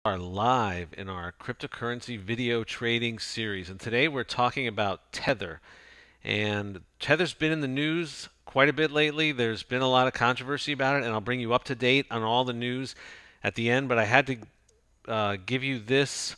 Are live in our cryptocurrency video trading series, and today we're talking about Tether. And Tether's been in the news quite a bit lately. There's been a lot of controversy about it, and I'll bring you up to date on all the news at the end. But I had to give you this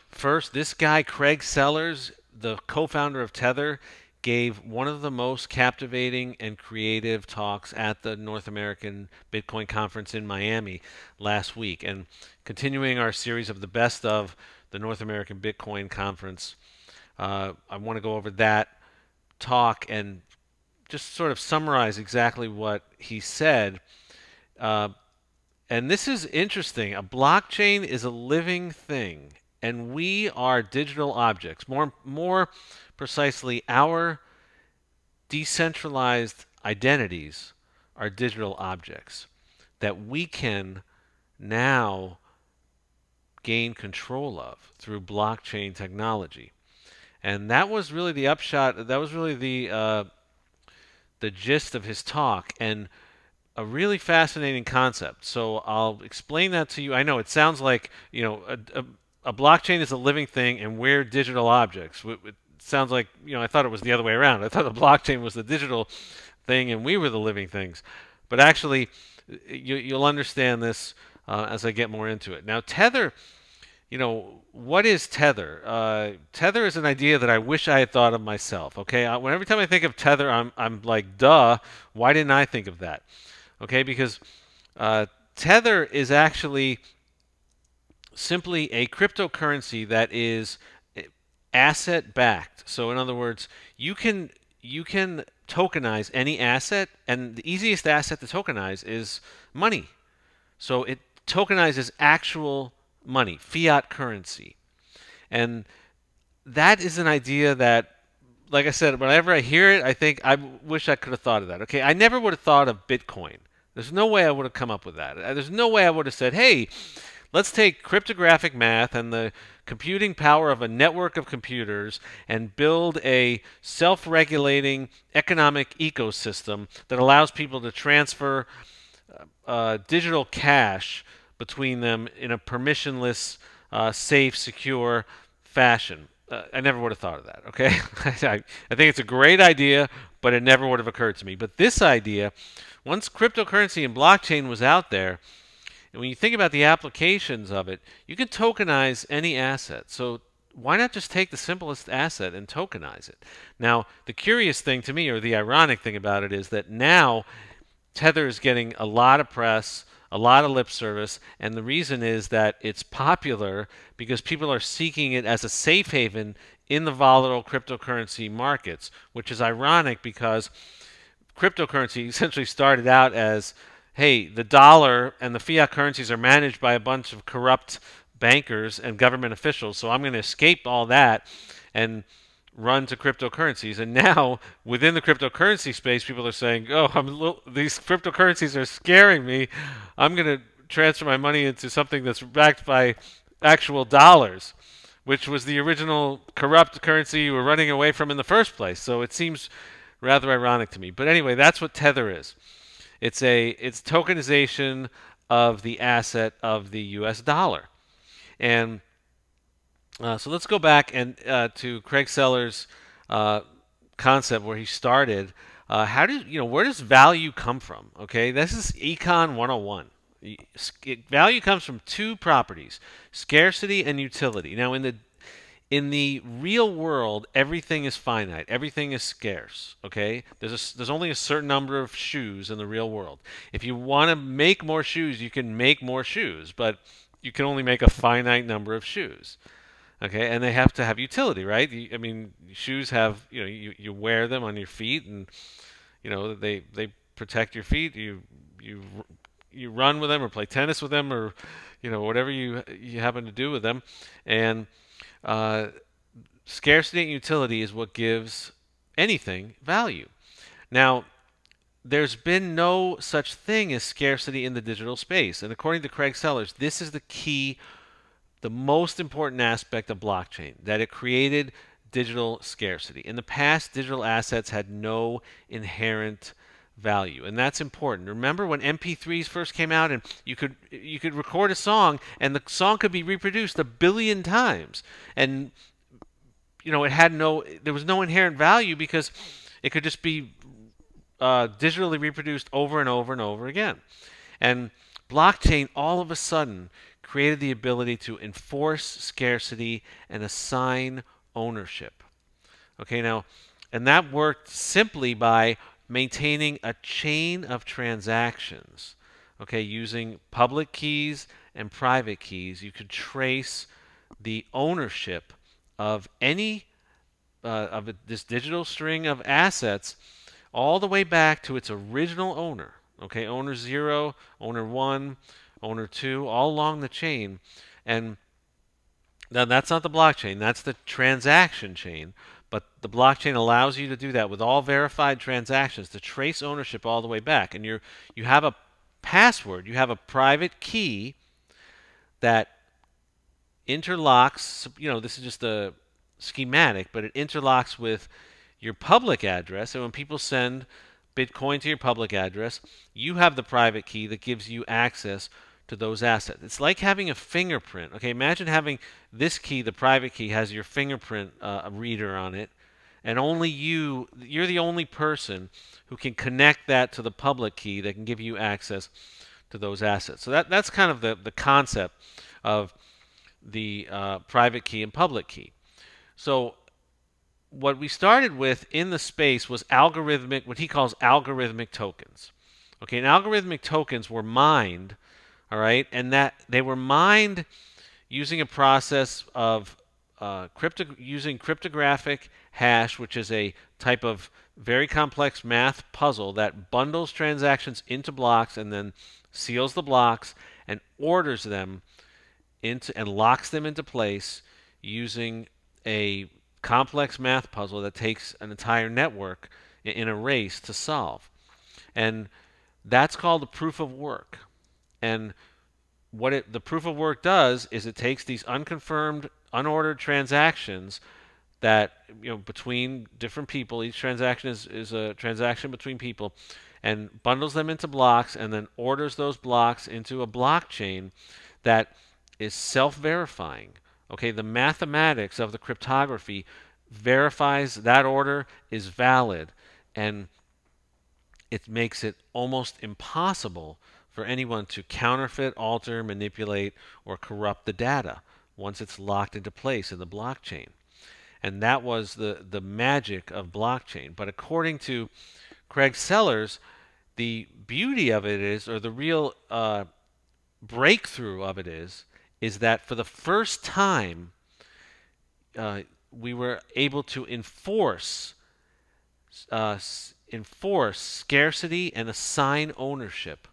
first. This guy, Craig Sellars, the co-founder of Tether, gave one of the most captivating and creative talks at the North American Bitcoin Conference in Miami last week. And continuing our series of the best of the North American Bitcoin Conference, I want to go over that talk and just sort of summarize exactly what he said. Uh, and this is interesting. A blockchain is a living thing, and we are digital objects. More precisely, our decentralized identities are digital objects that we can now gain control of through blockchain technology. And that was really the upshot. That was really the gist of his talk, and a really fascinating concept. So I'll explain that to you. I know it sounds like, a blockchain is a living thing and we're digital objects. It sounds like, I thought it was the other way around. I thought the blockchain was the digital thing and we were the living things. But actually, you'll understand this as I get more into it. Now, Tether, what is Tether? Tether is an idea that I wish I had thought of myself. Okay, every time I think of Tether, I'm like, duh, why didn't I think of that? Okay, because Tether is actually simply a cryptocurrency that is asset backed. So in other words, you can tokenize any asset, and the easiest asset to tokenize is money. So it tokenizes actual money, fiat currency. And that is an idea that, like I said, whenever I hear it, I think I wish I could have thought of that. Okay, I never would have thought of Bitcoin. There's no way I would have come up with that. There's no way I would have said, hey, let's take cryptographic math and the computing power of a network of computers and build a self-regulating economic ecosystem that allows people to transfer digital cash between them in a permissionless, safe, secure fashion. I never would have thought of that, okay? I think it's a great idea, but it never would have occurred to me. But this idea, once cryptocurrency and blockchain was out there, and when you think about the applications of it, you can tokenize any asset. So why not just take the simplest asset and tokenize it? Now, the curious thing to me, or the ironic thing about it, is that now Tether is getting a lot of press, a lot of lip service, and the reason is that it's popular because people are seeking it as a safe haven in the volatile cryptocurrency markets, which is ironic because cryptocurrency essentially started out as, hey, the dollar and the fiat currencies are managed by a bunch of corrupt bankers and government officials, so I'm going to escape all that and run to cryptocurrencies. And now, within the cryptocurrency space, people are saying, oh, these cryptocurrencies are scaring me. I'm going to transfer my money into something that's backed by actual dollars, which was the original corrupt currency you were running away from in the first place. So it seems rather ironic to me. But anyway, that's what Tether is. It's tokenization of the asset of the U.S. dollar. And so let's go back and to Craig Sellars' concept where he started. Where does value come from? Okay, this is Econ 101. Value comes from two properties: scarcity and utility. Now, in the real world, everything is finite. Everything is scarce. Okay, there's only a certain number of shoes in the real world. If you want to make more shoes, you can make more shoes, but you can only make a finite number of shoes. Okay, and they have to have utility, right? I mean, shoes have, you wear them on your feet, and they protect your feet. You run with them, or play tennis with them, or whatever you happen to do with them. And scarcity and utility is what gives anything value. Now, there's been no such thing as scarcity in the digital space, and according to Craig Sellars, this is the key, the most important aspect of blockchain, that it created digital scarcity. In the past, digital assets had no inherent value, and that's important. Remember when MP3s first came out, and you could record a song, and the song could be reproduced 1 billion times, and there was no inherent value because it could just be digitally reproduced over and over and over again. And blockchain all of a sudden created the ability to enforce scarcity and assign ownership. Okay, now, and that worked simply by maintaining a chain of transactions. Okay, using public keys and private keys, you could trace the ownership of any this digital string of assets all the way back to its original owner. Okay, owner 0, owner 1, owner 2, all along the chain. And now that's not the blockchain, that's the transaction chain. But the blockchain allows you to do that with all verified transactions, to trace ownership all the way back. And you have a password, you have a private key that interlocks. This is just a schematic, but it interlocks with your public address. And when people send Bitcoin to your public address, you have the private key that gives you access to those assets. It's like having a fingerprint. Okay, imagine having this key, the private key, has your fingerprint reader on it, and only you're the only person who can connect that to the public key that can give you access to those assets. So that's kind of the concept of the private key and public key. So what we started with in the space was algorithmic, what he calls algorithmic tokens. Okay, and algorithmic tokens were mined, all right, and that they were mined using a process of using cryptographic hash, which is a type of very complex math puzzle that bundles transactions into blocks and then seals the blocks and orders them into and locks them into place using a complex math puzzle that takes an entire network in a race to solve. And that's called the proof of work. And what the proof of work does is it takes these unconfirmed, unordered transactions that between different people, each transaction is a transaction between people, and bundles them into blocks and then orders those blocks into a blockchain that is self-verifying. Okay, the mathematics of the cryptography verifies that order is valid, and it makes it almost impossible for anyone to counterfeit, alter, manipulate, or corrupt the data once it's locked into place in the blockchain. And that was the magic of blockchain. But according to Craig Sellars, the beauty of it is, or the real breakthrough of it is that for the first time, we were able to enforce scarcity and assign ownership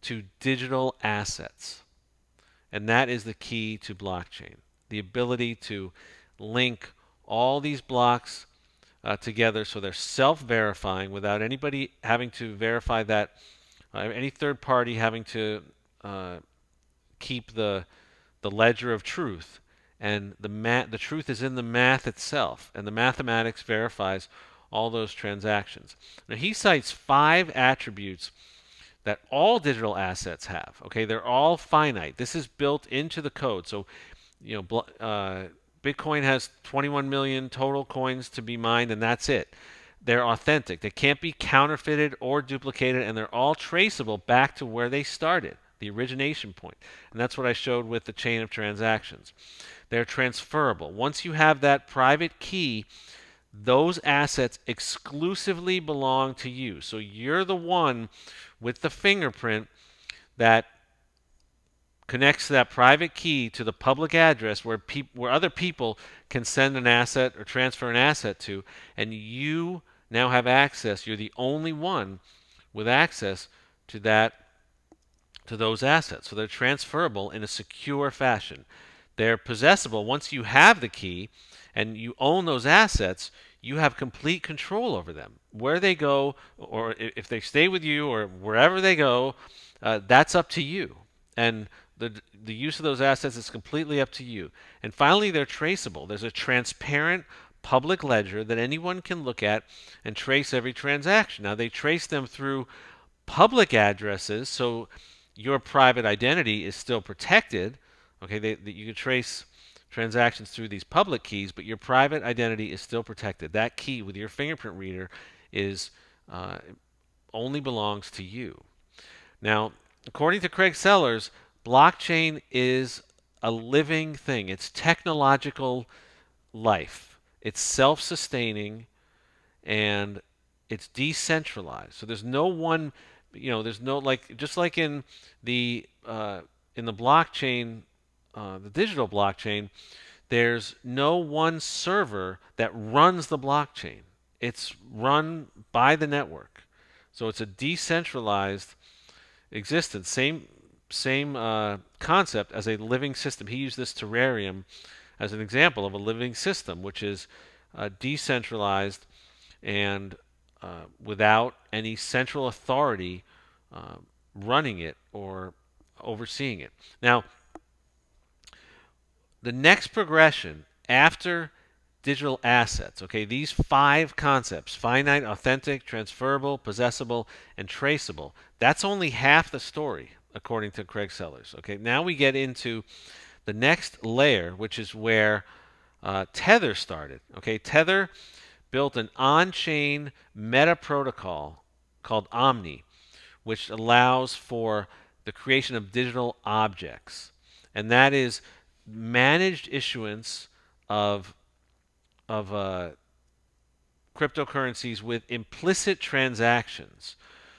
to digital assets. And that is the key to blockchain. The ability to link all these blocks together so they're self-verifying without anybody having to verify that, any third party having to keep the ledger of truth. And the truth is in the math itself, and the mathematics verifies all those transactions. Now he cites 5 attributes that all digital assets have. Okay, they're all finite. This is built into the code. So, Bitcoin has 21 million total coins to be mined, and that's it. They're authentic. They can't be counterfeited or duplicated, and they're all traceable back to where they started, the origination point. And that's what I showed with the chain of transactions. They're transferable. Once you have that private key, those assets exclusively belong to you. So you're the one with the fingerprint that connects that private key to the public address where other people can send an asset or transfer an asset to, and you now have access. You're the only one with access to those assets. So they're transferable in a secure fashion. They're possessible. Once you have the key and you own those assets, you have complete control over them. Where they go, or if they stay with you, or wherever they go, that's up to you. And the use of those assets is completely up to you. And finally, they're traceable. There's a transparent public ledger that anyone can look at and trace every transaction. Now, they trace them through public addresses, so your private identity is still protected. Okay, you can trace transactions through these public keys, but your private identity is still protected. That key with your fingerprint reader is only belongs to you. Now, according to Craig Sellars, blockchain is a living thing. It's technological life. It's self-sustaining and it's decentralized. So there's no one, there's no like just like in the blockchain, the digital blockchain, there's no one server that runs the blockchain. It's run by the network. So it's a decentralized existence. Same concept as a living system. He used this terrarium as an example of a living system, which is decentralized and without any central authority running it or overseeing it. Now, the next progression after digital assets, okay, these 5 concepts, finite, authentic, transferable, possessible, and traceable, that's only half the story, according to Craig Sellars. Okay, now we get into the next layer, which is where Tether started. Okay, Tether built an on-chain meta protocol called Omni, which allows for the creation of digital objects, and that is managed issuance of cryptocurrencies with implicit transactions.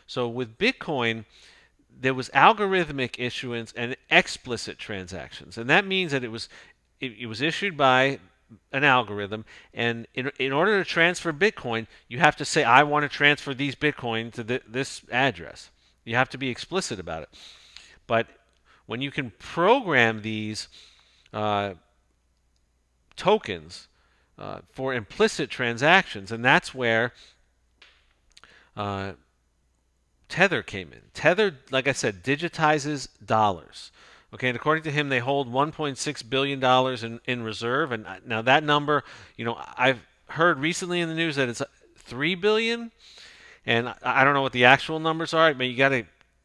So with Bitcoin, there was algorithmic issuance and explicit transactions, and that means that it was issued by an algorithm, and in order to transfer Bitcoin, you have to say, I want to transfer these Bitcoin to this address. You have to be explicit about it. But when you can program these tokens for implicit transactions, and that's where Tether came in. Tether, like I said, digitizes dollars. Okay, and according to him, they hold $1.6 billion in reserve. And now that number, I've heard recently in the news that it's $3 billion. And I don't know what the actual numbers are, but you got to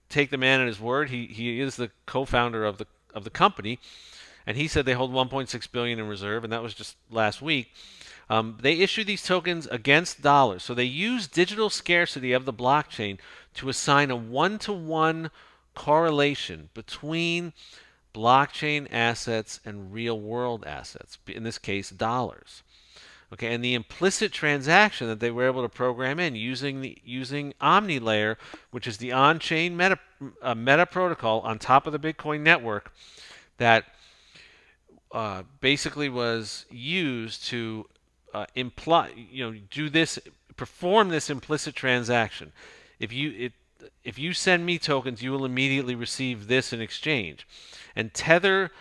take the man at his word. He is the co-founder of the company, and he said they hold $1.6 billion in reserve, and that was just last week. They issue these tokens against dollars, so they use digital scarcity of the blockchain to assign a one-to-one correlation between blockchain assets and real-world assets, in this case, dollars. Okay, and the implicit transaction that they were able to program in using Omni layer, which is the on-chain meta protocol on top of the Bitcoin network, that basically was used to perform this implicit transaction. If you send me tokens, you will immediately receive this in exchange. And Tether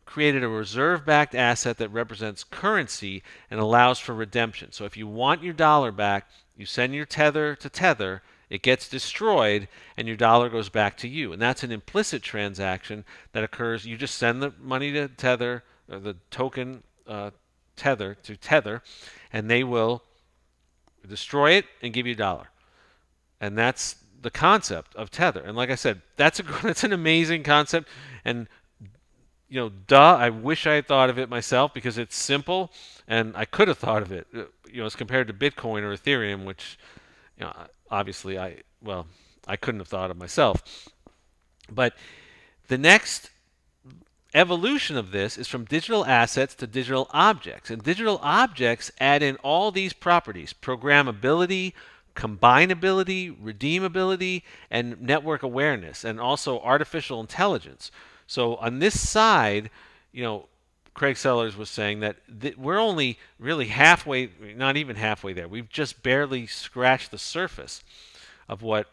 created a reserve-backed asset that represents currency and allows for redemption. So if you want your dollar back, you send your Tether to Tether, it gets destroyed, and your dollar goes back to you. And that's an implicit transaction that occurs. You just send the money to Tether, or the token Tether to Tether, and they will destroy it and give you a dollar. And that's the concept of Tether. And like I said, that's an amazing concept. And I wish I had thought of it myself because it's simple, and I could have thought of it, as compared to Bitcoin or Ethereum, which, obviously I couldn't have thought of myself. But the next evolution of this is from digital assets to digital objects. And digital objects add in all these properties: programmability, combinability, redeemability, and network awareness, and also artificial intelligence. So on this side, Craig Sellars was saying that we're only really halfway, not even halfway there. We've just barely scratched the surface of what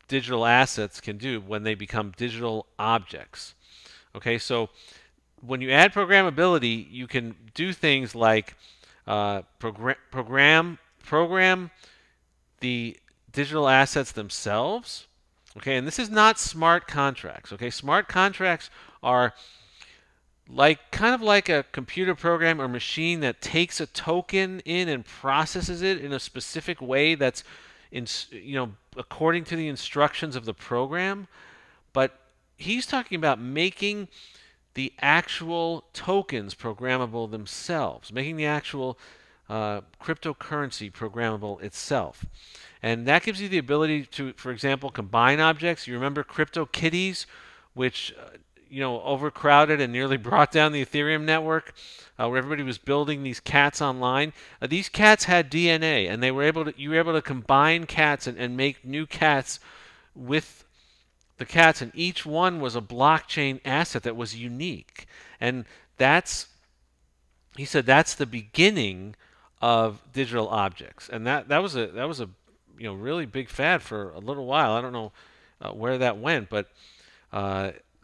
digital assets can do when they become digital objects. Okay, so when you add programmability, you can do things like program the digital assets like kind of like a computer program or machine that takes a token in and processes it in a specific way that's according to the instructions of the program. But he's talking about making the actual tokens programmable themselves, making the actual cryptocurrency programmable itself. And that gives you the ability to, for example, combine objects. You remember CryptoKitties, which overcrowded and nearly brought down the Ethereum network, where everybody was building these cats online. These cats had DNA, and you were able to combine cats and make new cats with the cats, and each one was a blockchain asset that was unique. And he said that's the beginning of digital objects, and that was a really big fad for a little while. I don't know where that went, but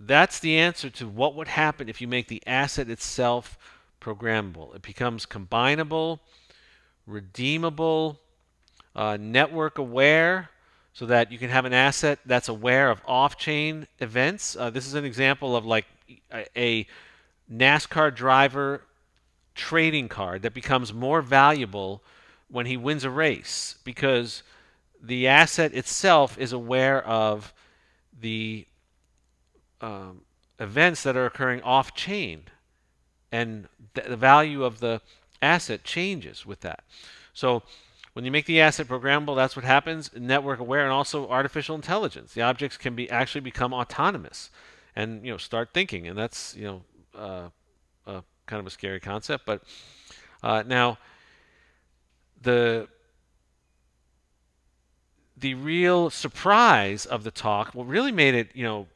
that's the answer to what would happen if you make the asset itself programmable. It becomes combinable, redeemable, network aware, so that you can have an asset that's aware of off-chain events. This is an example of like a NASCAR driver trading card that becomes more valuable when he wins a race because the asset itself is aware of the events that are occurring off-chain, and the value of the asset changes with that. So when you make the asset programmable, that's what happens. Network aware and also artificial intelligence. The objects can actually become autonomous and start thinking, and that's kind of a scary concept. But now the real surprise of the talk, what really made it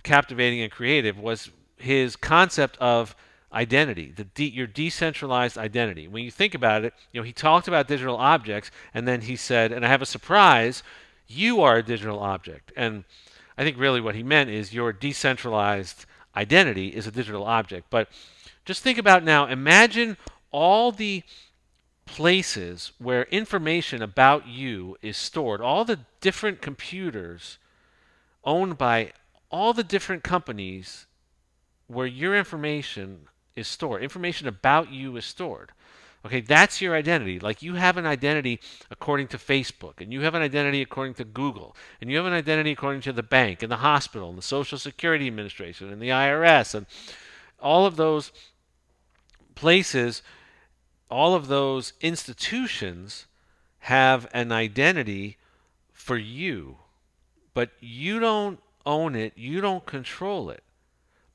captivating and creative, was his concept of identity, your decentralized identity. When you think about it, he talked about digital objects, and then he said, and I have a surprise, you are a digital object. And I think really what he meant is your decentralized identity is a digital object. But just think about now, imagine all the places where information about you is stored, all the different computers owned by all the different companies where your information is stored. Information about you is stored. Okay, that's your identity. Like you have an identity according to Facebook, and you have an identity according to Google, and you have an identity according to the bank, and the hospital, and the Social Security Administration, and the IRS, and all of those places, all of those institutions have an identity for you, but you don't own it, you don't control it.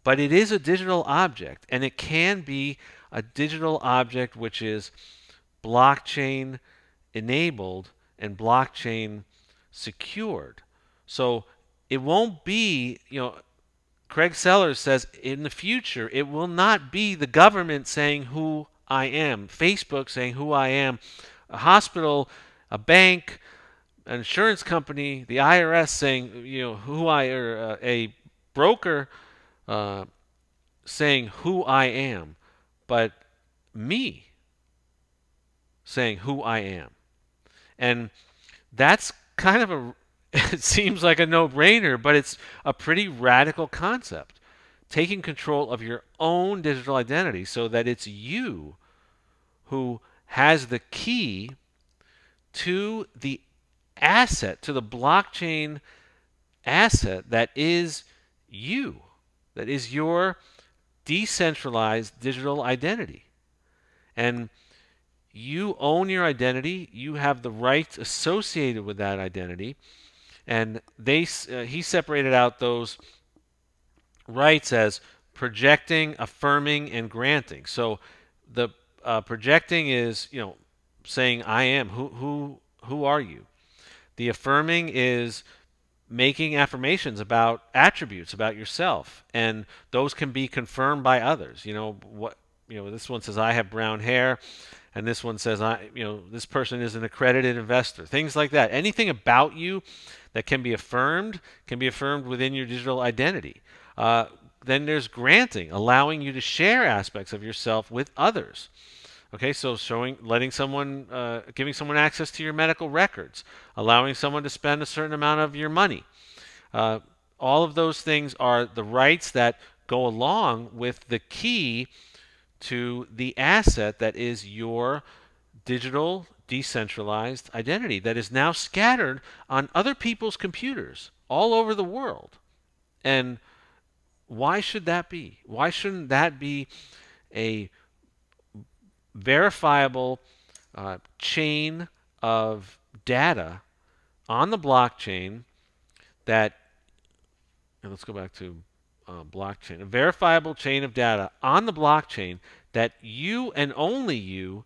But it is a digital object, and it can be a digital object which is blockchain enabled and blockchain secured. So it won't be, Craig Sellars says in the future, it will not be the government saying who I am, Facebook saying who I am, a hospital, a bank, an insurance company, the IRS saying, who I, or a broker saying who I am, but me saying who I am. And that's kind of it seems like a no-brainer, but it's a pretty radical concept. Taking control of your own digital identity so that it's you who has the key to the asset, to the blockchain asset that is you, that is your decentralized digital identity. And you own your identity, you have the rights associated with that identity, and he separated out those rights as projecting, affirming, and granting. So the projecting is, saying I am. Who are you? The affirming is making affirmations about attributes about yourself, and those can be confirmed by others. This one says I have brown hair, and this one says this person is an accredited investor. Things like that. Anything about you that can be affirmed within your digital identity. Then there's granting, allowing you to share aspects of yourself with others. Okay, so giving someone access to your medical records, allowing someone to spend a certain amount of your money. All of those things are the rights that go along with the key to the asset that is your digital decentralized identity that is now scattered on other people's computers all over the world. And why should that be? Why shouldn't that be a verifiable chain of data on the blockchain that, and let's go back to blockchain, a verifiable chain of data on the blockchain that you and only you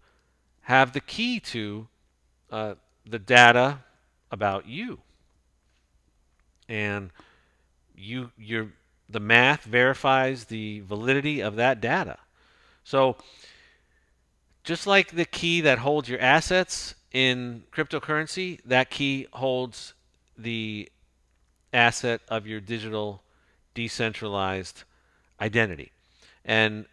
have the key to the data about you. And the math verifies the validity of that data. So just like the key that holds your assets in cryptocurrency, that key holds the asset of your digital decentralized identity. And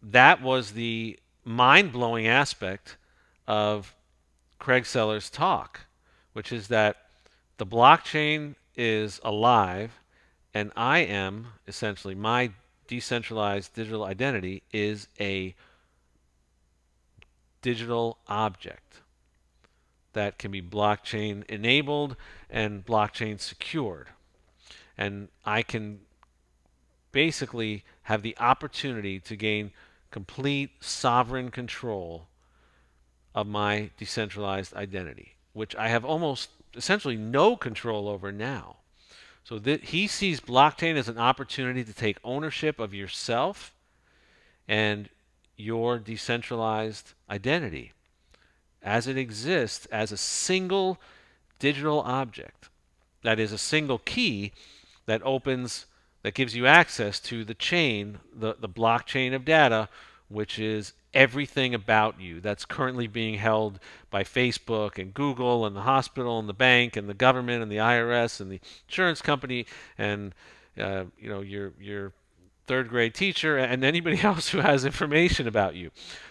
that was the mind-blowing aspect of Craig Sellars' talk, which is that the blockchain is alive, and I am, essentially, my decentralized digital identity is a digital object that can be blockchain enabled and blockchain secured. And I can basically have the opportunity to gain complete sovereign control of my decentralized identity, which I have almost essentially no control over now. So he sees blockchain as an opportunity to take ownership of yourself and your decentralized identity as it exists as a single digital object. That is a single key that gives you access to the chain, the blockchain of data, which is everything about you that's currently being held by Facebook and Google and the hospital and the bank and the government and the IRS and the insurance company and your third grade teacher and anybody else who has information about you.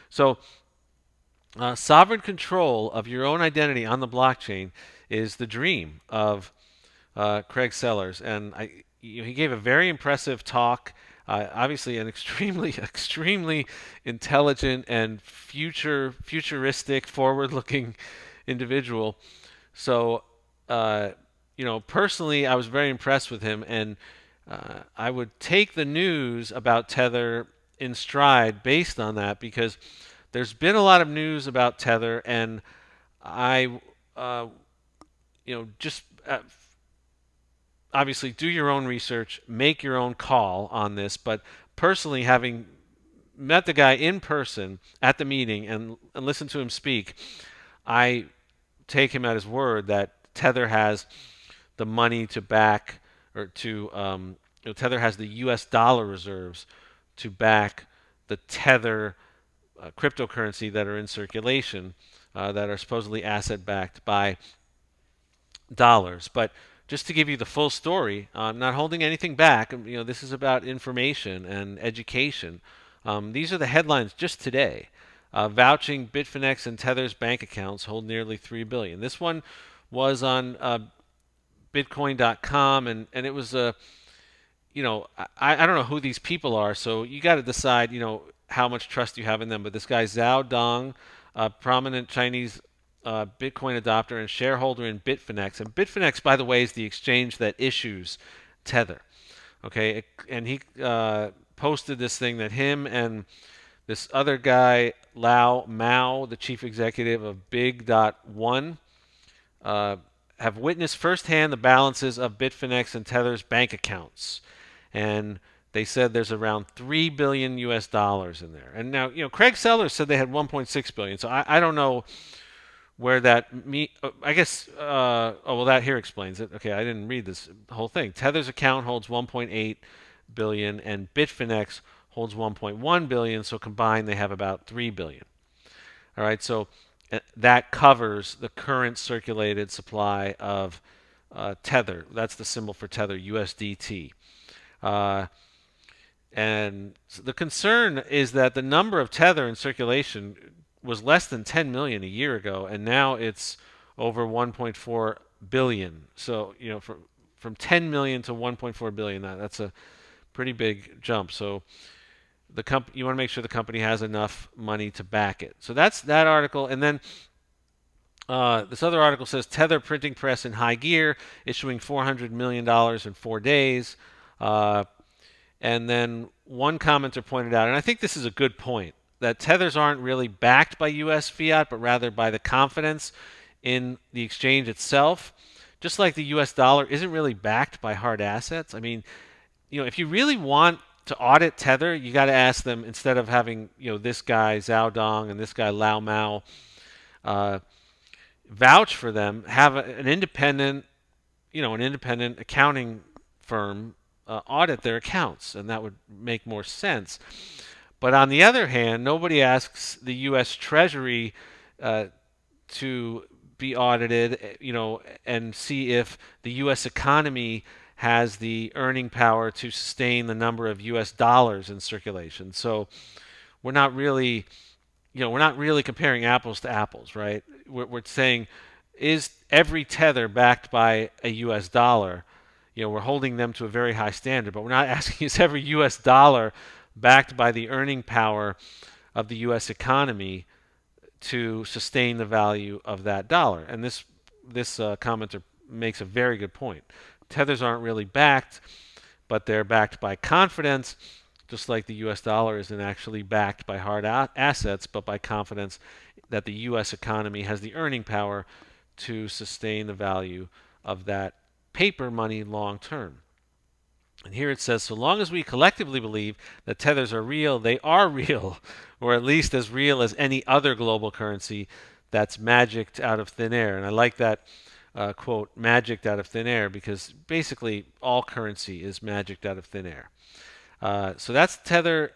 So sovereign control of your own identity on the blockchain is the dream of Craig Sellars, and he gave a very impressive talk. Obviously, an extremely intelligent and futuristic, forward-looking individual. So, personally, I was very impressed with him, and I would take the news about Tether in stride based on that, because there's been a lot of news about Tether, and I, just obviously do your own research, make your own call on this. But personally, having met the guy in person at the meeting and listened to him speak, I take him at his word that Tether has the money to back, or Tether has the U.S. dollar reserves to back the Tether cryptocurrency that are in circulation, that are supposedly asset-backed by dollars. But just to give you the full story, I'm not holding anything back. This is about information and education. These are the headlines just today. Vouching Bitfinex and Tether's bank accounts hold nearly $3 billion. This one was on Bitcoin.com, and it was I don't know who these people are, so you got to decide how much trust you have in them. But this guy Zhao Dong, a prominent Chinese Bitcoin adopter and shareholder in Bitfinex. And Bitfinex, by the way, is the exchange that issues Tether. Okay, and he posted this thing that him and this other guy, Lau Mao, the chief executive of Big.One, have witnessed firsthand the balances of Bitfinex and Tether's bank accounts. And they said there's around $3 billion US in there. And now, Craig Sellars said they had 1.6 billion. So I don't know where that I guess that here explains it. Okay, I didn't read this whole thing. Tether's account holds 1.8 billion and Bitfinex holds 1.1 billion, so combined they have about 3 billion. All right, so that covers the current circulated supply of Tether. That's the symbol for Tether, USDT. And the concern is that the number of Tether in circulation was less than 10 million a year ago, and now it's over 1.4 billion. So, from 10 million to 1.4 billion, that's a pretty big jump. So you want to make sure the company has enough money to back it. So that's that article. And then this other article says Tether printing press in high gear, issuing $400 million in 4 days. Uh, and then one commenter pointed out, and I think this is a good point, that tethers aren't really backed by U.S. fiat, but rather by the confidence in the exchange itself. Just like the U.S. dollar isn't really backed by hard assets. I mean, if you really want to audit Tether, you got to ask them, instead of having this guy Zhao Dong and this guy Lau Mao uh, vouch for them, have an independent accounting firm audit their accounts, and that would make more sense. But on the other hand, nobody asks the U.S. Treasury to be audited, and see if the U.S. economy has the earning power to sustain the number of U.S. dollars in circulation. So we're not really, comparing apples to apples, right? We're saying, is every tether backed by a U.S. dollar? We're holding them to a very high standard, but we're not asking, is every U.S. dollar backed by the earning power of the U.S. economy to sustain the value of that dollar? And this commenter makes a very good point. Tethers aren't really backed, but they're backed by confidence, just like the U.S. dollar isn't actually backed by hard assets, but by confidence that the U.S. economy has the earning power to sustain the value of that paper money long term. And here it says, so long as we collectively believe that tethers are real, they are real, or at least as real as any other global currency that's magicked out of thin air. And I like that quote, magicked out of thin air, because basically all currency is magicked out of thin air. So that's Tether.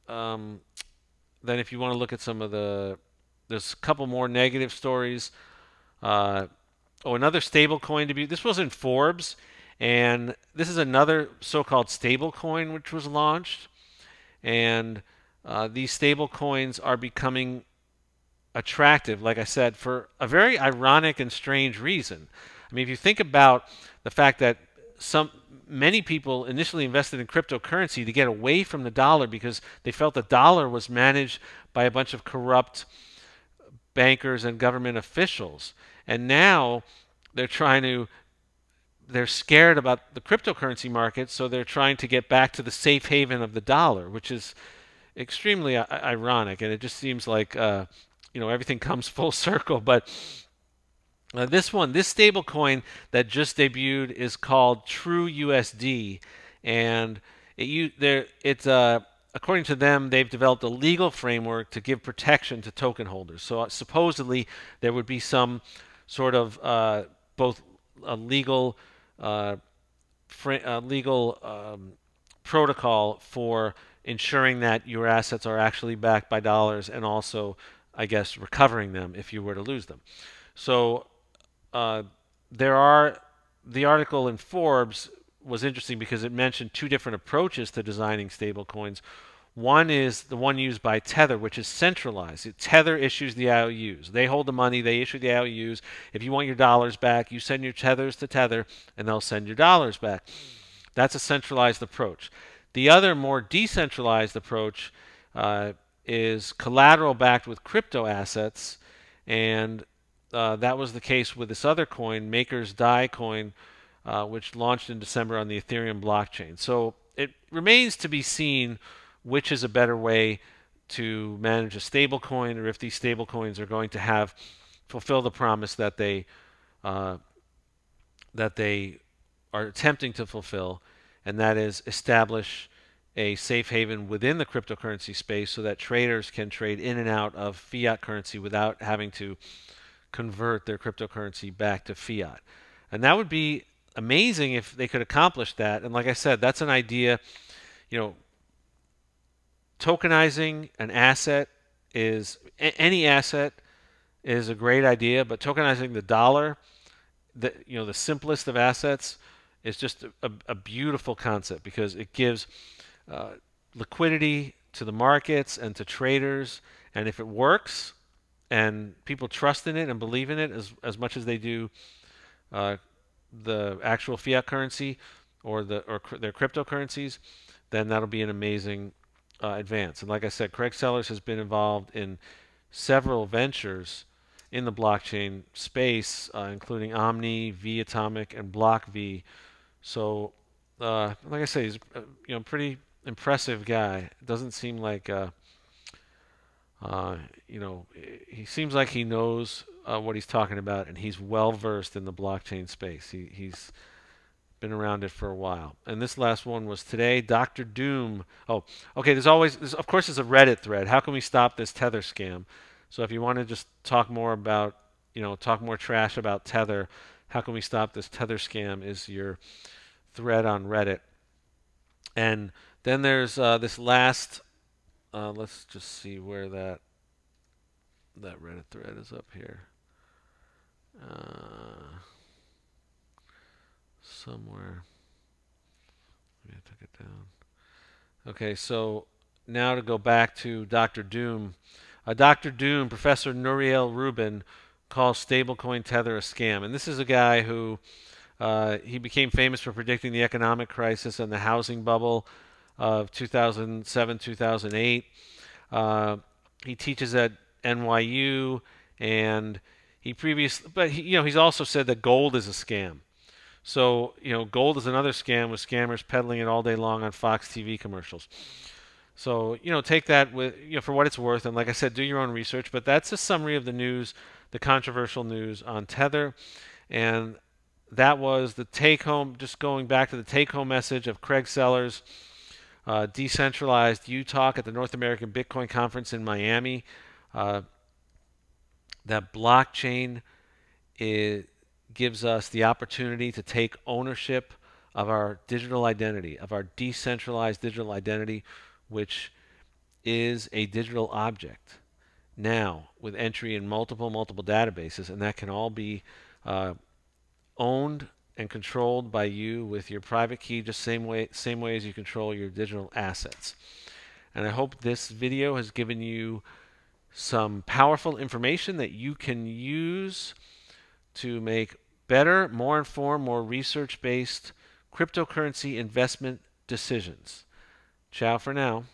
Then if you want to look at some of there's a couple more negative stories. Another stable coin debut. This was in Forbes, and this is another so-called stable coin which was launched. And these stable coins are becoming attractive, like I said, for a very ironic and strange reason. I mean, if you think about the fact that many people initially invested in cryptocurrency to get away from the dollar because they felt the dollar was managed by a bunch of corrupt bankers and government officials. And now they're scared about the cryptocurrency market, so they're trying to get back to the safe haven of the dollar, which is extremely ironic. And it just seems like everything comes full circle. But this stable coin that just debuted is called True USD, and according to them, they've developed a legal framework to give protection to token holders. So supposedly there would be some sort of both a legal protocol for ensuring that your assets are actually backed by dollars, and also, I guess, recovering them if you were to lose them. So the article in Forbes was interesting because it mentioned two different approaches to designing stablecoins. One is the one used by Tether, which is centralized. Tether issues the IOUs. They hold the money. They issue the IOUs. If you want your dollars back, you send your tethers to Tether, and they'll send your dollars back. That's a centralized approach. The other, more decentralized approach is collateral backed with crypto assets, and that was the case with this other coin, Maker's Dai coin, which launched in December on the Ethereum blockchain. So it remains to be seen which is a better way to manage a stable coin, or if these stable coins are going to fulfill the promise that they are attempting to fulfill, and that is establish a safe haven within the cryptocurrency space so that traders can trade in and out of fiat currency without having to convert their cryptocurrency back to fiat. And that would be amazing if they could accomplish that. And like I said, that's an idea. Tokenizing an asset any asset is a great idea, but tokenizing the dollar, the simplest of assets, is just a beautiful concept, because it gives liquidity to the markets and to traders. And if it works and people trust in it and believe in it as much as they do the actual fiat currency, or their cryptocurrencies, then that'll be an amazing advance. And like I said, Craig Sellars has been involved in several ventures in the blockchain space, including Omni, V Atomic, and Block V. So, like I say, he's pretty impressive guy. Doesn't seem like uh, you know, he seems like he knows what he's talking about, and he's well versed in the blockchain space. He's been around it for a while. And this last one was today. Dr. Doom. Oh, okay. Of course, there's a Reddit thread. How can we stop this Tether scam? So if you want to just talk more about, talk more trash about Tether, how can we stop this Tether scam? Is your thread on Reddit. And then there's this last. Let's just see where that Reddit thread is up here. Somewhere. Maybe I took it down. Okay, so now to go back to Dr. Doom. Dr. Doom, Professor Nouriel Rubin, calls stablecoin Tether a scam. And this is a guy who he became famous for predicting the economic crisis and the housing bubble of 2007, 2008. He teaches at NYU, and he's also said that gold is a scam. So, gold is another scam with scammers peddling it all day long on Fox TV commercials. So, take that with, for what it's worth. And like I said, do your own research. But that's a summary of the news, the controversial news on Tether. And that was the take home, just going back to the take home message of Craig Sellars, decentralized talk at the North American Bitcoin Conference in Miami. That blockchain gives us the opportunity to take ownership of our digital identity, of our decentralized digital identity, which is a digital object now with entry in multiple databases, and that can all be owned and controlled by you with your private key, just same way as you control your digital assets. And I hope this video has given you some powerful information that you can use to make better, more informed, more research-based cryptocurrency investment decisions. Ciao for now.